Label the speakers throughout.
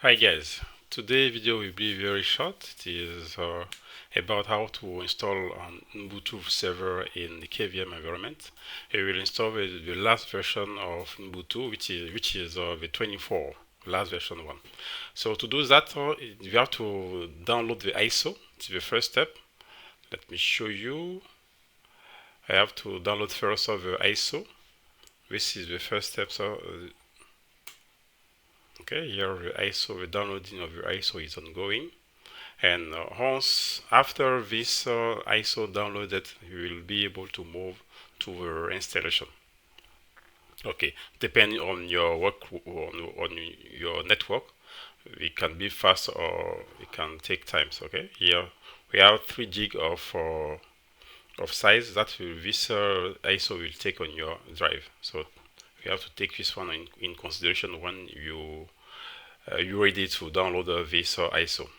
Speaker 1: Hi guys, today's video will be very short. It is about how to install an Ubuntu server in the KVM environment. We will install the last version of Ubuntu, which is the 24 last version one. So to do that, you have to download the ISO. It's the first step. Let me show you. I have to download first of the ISO. This is the first step. So okay, here the ISO, the downloading of the ISO is ongoing. And once after this ISO downloaded, you will be able to move to the installation. Okay, depending on your work on your network, it can be fast or it can take times. Okay, here we have 3 gig of size that this ISO will take on your drive. So you have to take this one in consideration when you're ready to download this ISO.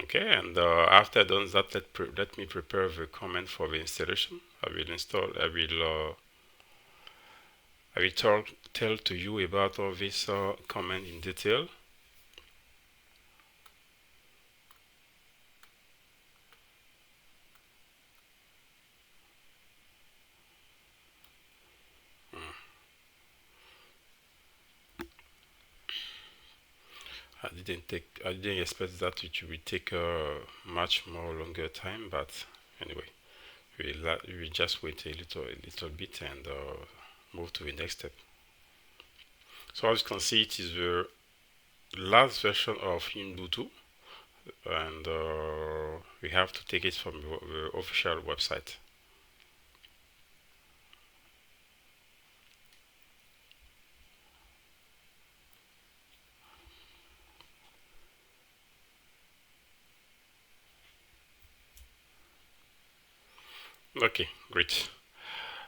Speaker 1: Okay, and after done that, let me prepare the command for the installation. I will tell to you about all this command in detail. I didn't expect that it will take much more longer time, but anyway, we'll just wait a little bit and move to the next step. So as you can see, it is the last version of Ubuntu, and we have to take it from the official website. Okay, great.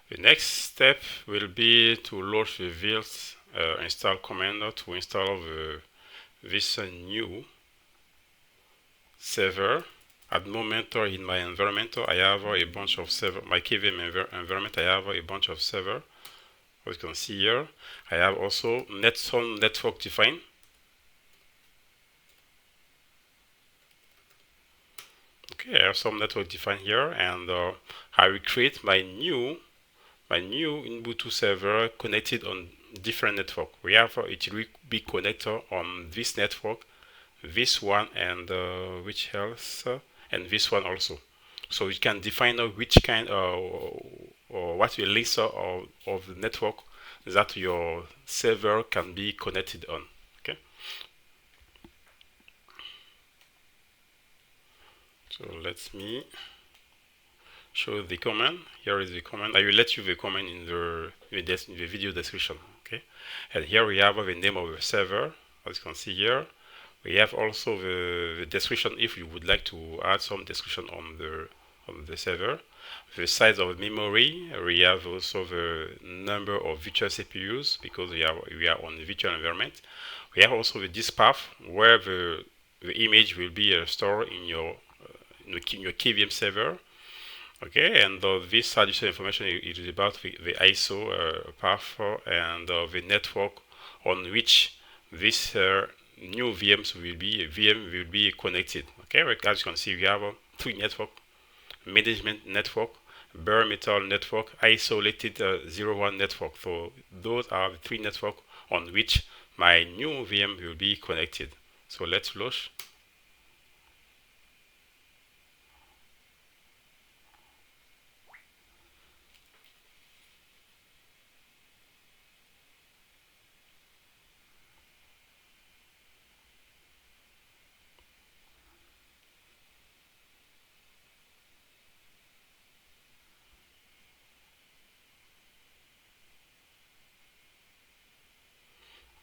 Speaker 1: The next step will be to launch the virt-install command to install this new server. At the moment, in my environment, I have a bunch of server. My KVM environment, I have a bunch of server. As you can see here, I have also some network defined. Okay, I have some network defined here, and I will create my new Ubuntu server connected on different network. We have it will be connected on this network, this one, and which else, and this one also. So you can define which kind or what your list of the network that your server can be connected on. Okay. So let me show the command. Here is the command. I will let you the command in the video description. Okay, and here we have the name of the server. As you can see here, we have also the description if you would like to add some description on the server. The size of the memory. We have also the number of virtual CPUs because we are on the virtual environment. We have also the disk path where the image will be stored in your KVM server. Okay, and this additional information is about the ISO path and the network on which this new VM will be connected. Okay, as you can see, we have 3 network: management network, baremetal network, isolated 01 network. So those are the 3 networks on which my new VM will be connected. So let's launch.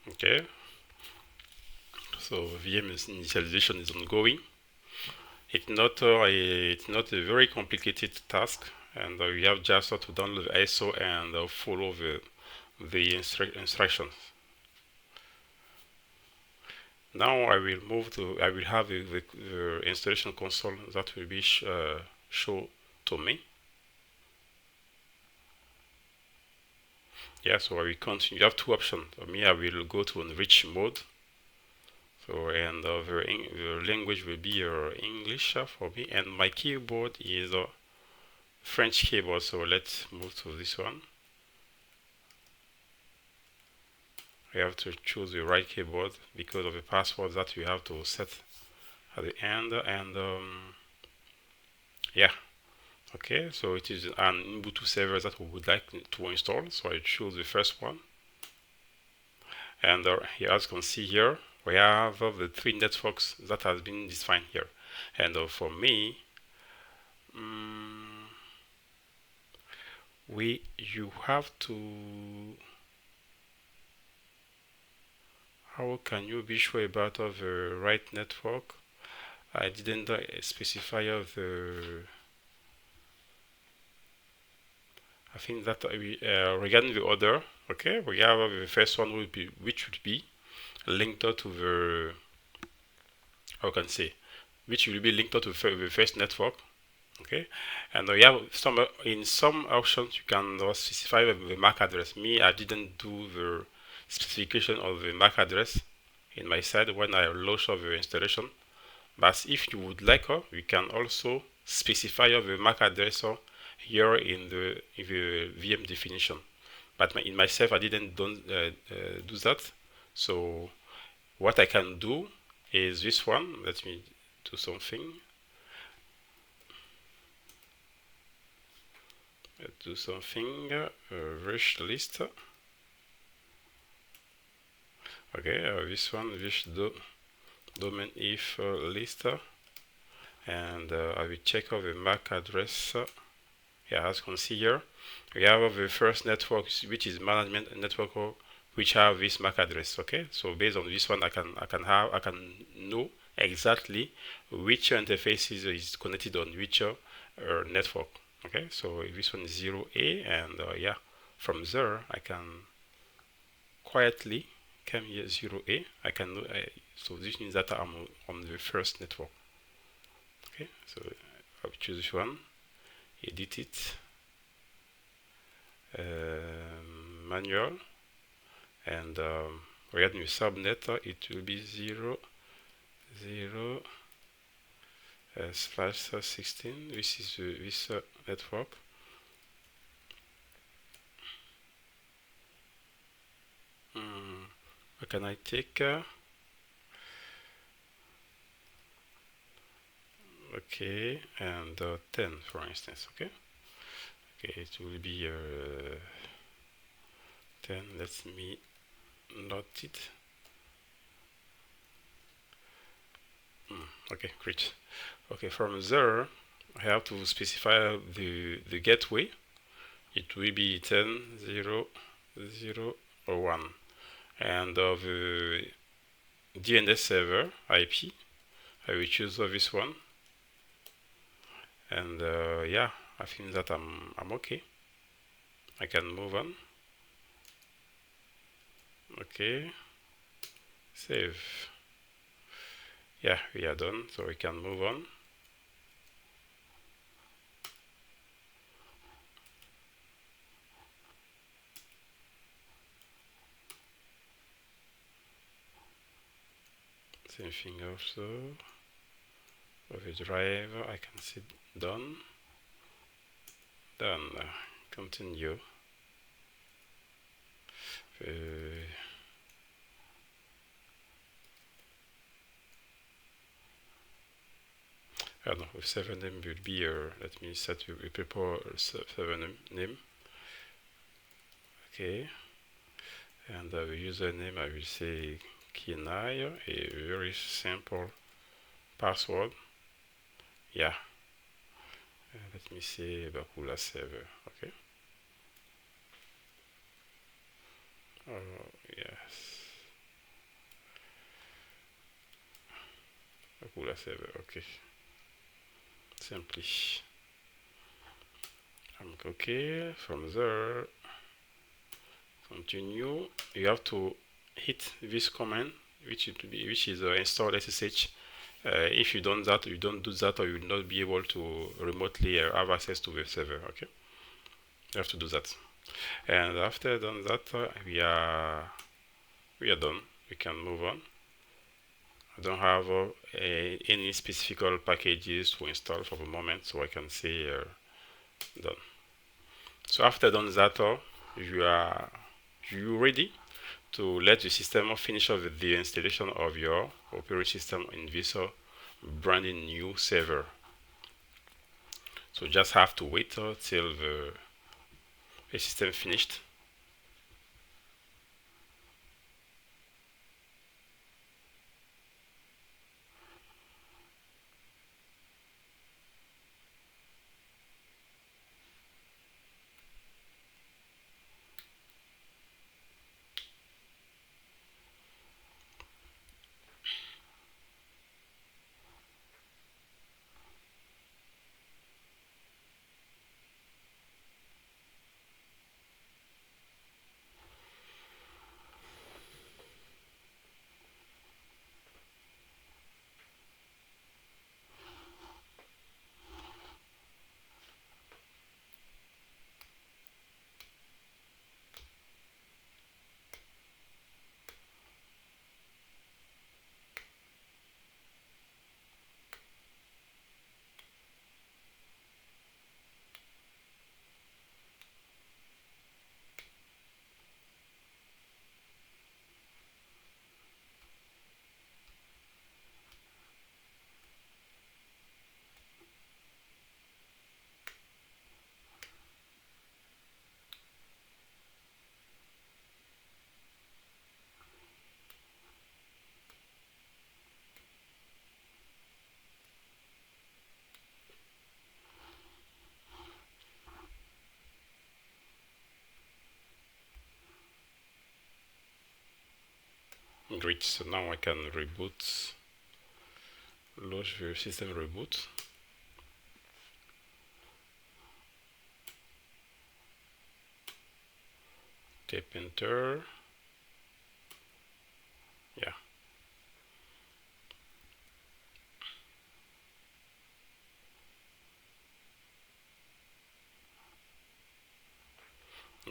Speaker 1: Okay, so VM initialization is ongoing. It's not a very complicated task, and you have just to download the ISO and follow the instructions. Now I will have the installation console that will be shown to me. Yeah, so I will continue. You have 2 options. For me, I will go to enrich mode. So, and the language will be English for me, and my keyboard is French keyboard. So let's move to this one. We have to choose the right keyboard because of the password that you have to set at the end. And yeah, okay. So it is an Ubuntu server that we would like to install. So I choose the first one. And here, as you can see here, we have the 3 networks that has been defined here. And for me, you have to, how can you be sure about the right network? I didn't specify I think that regarding the order, okay, we have the first one which would be linked to the, how can I say, which will be linked to the first network, okay, and we have some in some options you can specify the MAC address. Me, I didn't do the specification of the MAC address in my side when I launch the installation. But if you would like, we can also specify the MAC address here in the VM definition. But in myself, I didn't do that. So what I can do is this one. Let me do something. Let's do something. Wish list. Okay, this one, wish domain if list. And I will check out the MAC address. Yeah, as you can see here, we have the first network, which is management network, which have this MAC address. Okay, so based on this one, I can know exactly which interfaces is connected on which network. Okay, so this one is 0A, and yeah, from there I can quietly come here 0A. I can know. So this means that I'm on the first network. Okay, so I'll choose this one, edit it, manual, and regarding the subnet, it will be 0 slash 16. This is this network. What can I take? Okay, and 10 for instance. Okay, it will be 10. Let me note it. Okay, great. Okay, from there I have to specify the gateway. It will be 10 0 0 or 1, and the DNS server IP, I will choose this one. And yeah, I think that I'm okay. I can move on. Okay, save. Yeah, we are done, so we can move on. Same thing also. Of the driver, I can see done. Done. Continue. No, with server name will be let me set the prepare server name. Okay, and the username I will say Kinai, a very simple password. Yeah, let me say bacula-server. Okay. Yes, bacula-server. Okay. Simply. I'm okay. From there, continue. You have to hit this command, which is install SSH. If you don't do that, or you will not be able to remotely have access to the server. Okay, you have to do that. And after done that, we are done. We can move on. don't have any specific packages to install for the moment, so I can say done. So after done that, you ready to let the system finish off the installation of your operating system in this brand new server. So just have to wait till the system finished. Great, so now I can reboot, launch the system reboot. Tap enter. Yeah.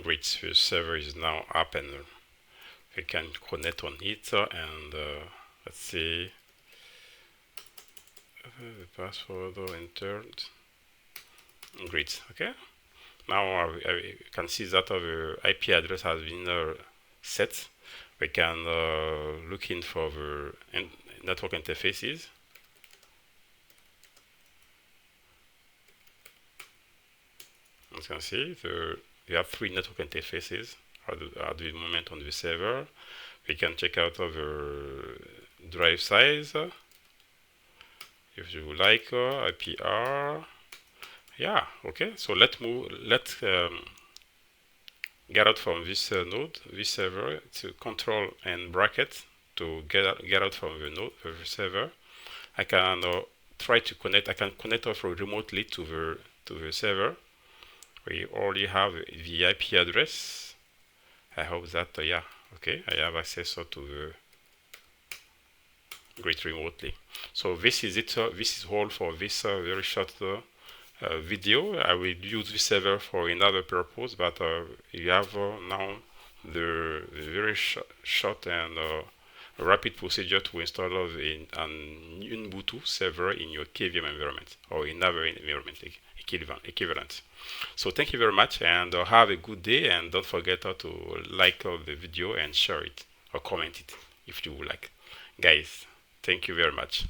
Speaker 1: Great, the server is now up and we can connect on it and let's see the password entered. Great, okay. Now I can see that the IP address has been set. We can look in for the network interfaces. As you can see, we have 3 network interfaces at the moment on the server. We can check out the drive size if you like, IPR. Yeah, okay. So let's get out from this node, this server, to control and bracket to get out from the node, the server. I can try to connect. I can connect off remotely to the server. We already have the IP address. I hope that yeah, okay. I have access to the great remotely. So this is it. This is all for this very short video. I will use this server for another purpose, but you have now the very short and rapid procedure to install an Ubuntu server in your KVM environment or in another environment equivalent. So thank you very much and have a good day, and don't forget to like the video and share it or comment it if you would like. Guys, thank you very much.